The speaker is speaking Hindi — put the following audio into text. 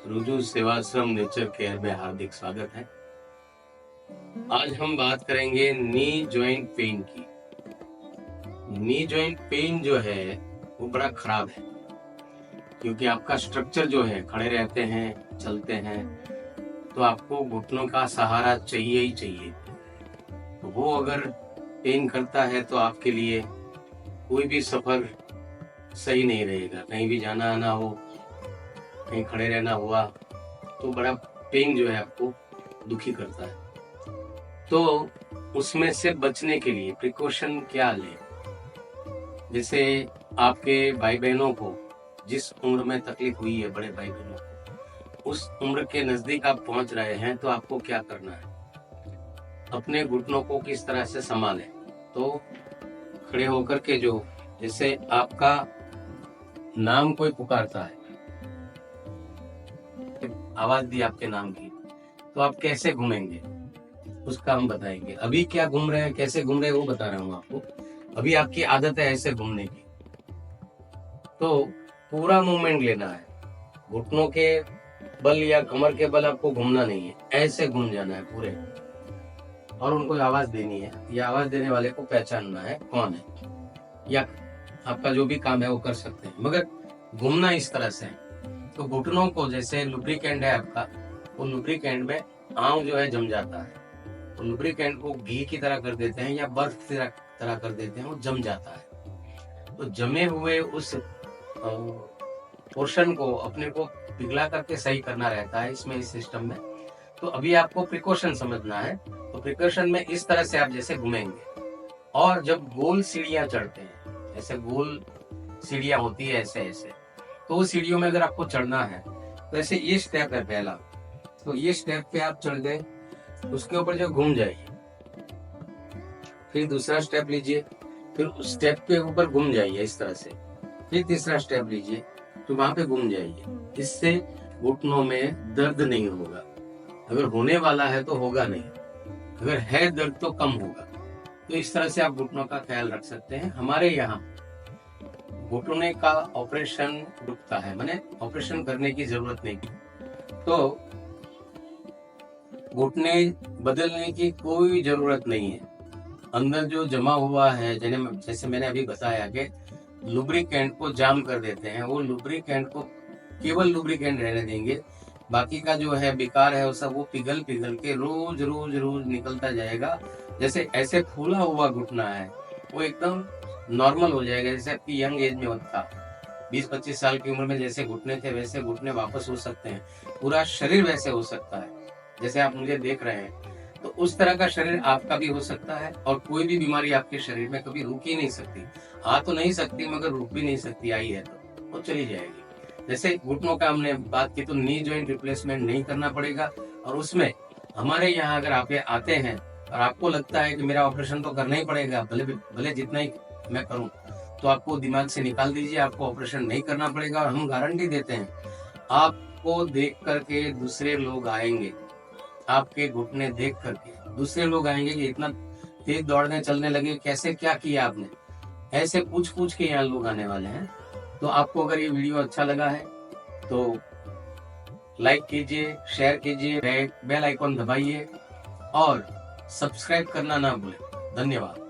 रुजु सेवाश्रम नेचर केयर में हार्दिक स्वागत है। आज हम बात करेंगे नी जॉइंट पेन की। नी जॉइंट पेन जो है वो बड़ा खराब है, क्योंकि आपका स्ट्रक्चर जो है, खड़े रहते हैं, चलते हैं, तो आपको घुटनों का सहारा चाहिए ही चाहिए। तो वो अगर पेन करता है तो आपके लिए कोई भी सफर सही नहीं रहेगा। कहीं भी जाना आना हो, कहीं खड़े रहना हुआ तो बड़ा पेन जो है आपको दुखी करता है। तो उसमें से बचने के लिए प्रिकॉशन क्या लें? जैसे आपके भाई बहनों को जिस उम्र में तकलीफ हुई है, बड़े भाई बहनों को, उस उम्र के नजदीक आप पहुंच रहे हैं, तो आपको क्या करना है? अपने घुटनों को किस तरह से संभालें? तो खड़े होकर के, जो जैसे आपका नाम कोई पुकारता है, आवाज दी आपके नाम की, तो आप कैसे घूमेंगे उसका हम बताएंगे। अभी क्या घूम रहे हैं, कैसे घूम रहे हैं, वो बता रहा हूँ आपको। अभी आपकी आदत है ऐसे घूमने की, तो पूरा मूवमेंट लेना है। घुटनों के बल या कमर के बल आपको घूमना नहीं है, ऐसे घूम जाना है पूरे, और उनको आवाज देनी है, या आवाज देने वाले को पहचानना है कौन है, या आपका जो भी काम है वो कर सकते हैं, मगर घूमना इस तरह से है। तो घुटनों को, जैसे लुब्रिकेंट है आपका, वो लुब्रिकेंट में आंव जो है जम जाता है, तो लुब्रिकेंट को घी की तरह कर देते हैं या बर्फ की तरह कर देते हैं, वो जम जाता है। तो जमे हुए उस पोर्शन को अपने को पिघला करके सही करना रहता है इसमें, इस सिस्टम में। तो अभी आपको प्रिकॉशन समझना है। तो प्रिकॉशन में इस तरह से आप जैसे घूमेंगे, और जब गोल सीढ़ियां चढ़ते हैं, जैसे गोल सीढ़ियां होती है ऐसे ऐसे, तो उस सीढ़ियों में अगर आपको चढ़ना है, तो ऐसे ये स्टेप है पहला, तो ये स्टेप पे आप चढ़ गए, उसके ऊपर जो घूम जाइए, फिर दूसरा स्टेप लीजिए, फिर उस स्टेप के ऊपर घूम जाइए इस तरह से, फिर तीसरा स्टेप लीजिए, तो वहां पे घूम जाइए। इससे घुटनों में दर्द नहीं होगा। अगर होने वाला है तो होगा नहीं, अगर है दर्द तो कम होगा। तो इस तरह से आप घुटनों का ख्याल रख सकते हैं। हमारे यहाँ घुटने का ऑपरेशन रुकता है, माने ऑपरेशन करने की जरूरत नहीं। तो घुटने बदलने की कोई जरूरत नहीं है। अंदर जो जमा हुआ है, जैसे मैंने अभी बताया कि लुब्रिकेंट को जाम कर देते हैं, वो लुब्रिकेंट को केवल लुब्रिकेंट रहने देंगे, बाकी का जो है बेकार है वो सब, वो पिघल पिघल के रोज रोज रोज निकलता जाएगा। जैसे ऐसे फूला हुआ घुटना है, वो एकदम नॉर्मल हो जाएगा, जैसे आपकी यंग एज में होता, 20-25 साल की उम्र में जैसे घुटने थे, वैसे घुटने वापस हो सकते हैं। पूरा शरीर वैसे हो सकता है, जैसे आप मुझे देख रहे हैं। तो उस तरह का शरीर आपका भी हो सकता है, और कोई भी बीमारी आपके शरीर में कभी रुक ही नहीं सकती। आ तो नहीं सकती, मगर रुक भी नहीं सकती। आई है तो वो चली जाएगी। जैसे घुटनों का हमने बात की, तो नी जॉइंट रिप्लेसमेंट नहीं करना पड़ेगा। और उसमें हमारे यहाँ अगर आप आते हैं और आपको लगता है कि मेरा ऑपरेशन तो करना ही पड़ेगा, भले जितना ही मैं करूं, तो आपको दिमाग से निकाल दीजिए, आपको ऑपरेशन नहीं करना पड़ेगा। और हम गारंटी देते हैं, आपको देख करके दूसरे लोग आएंगे, आपके घुटने देख करके दूसरे लोग आएंगे कि इतना तेज दौड़ने चलने लगे, कैसे, क्या किया आपने, ऐसे पूछ पूछ के यहाँ लोग आने वाले हैं। तो आपको अगर ये वीडियो अच्छा लगा है तो लाइक कीजिए, शेयर कीजिए, बेल आइकॉन दबाइए, और सब्सक्राइब करना ना भूलें। धन्यवाद।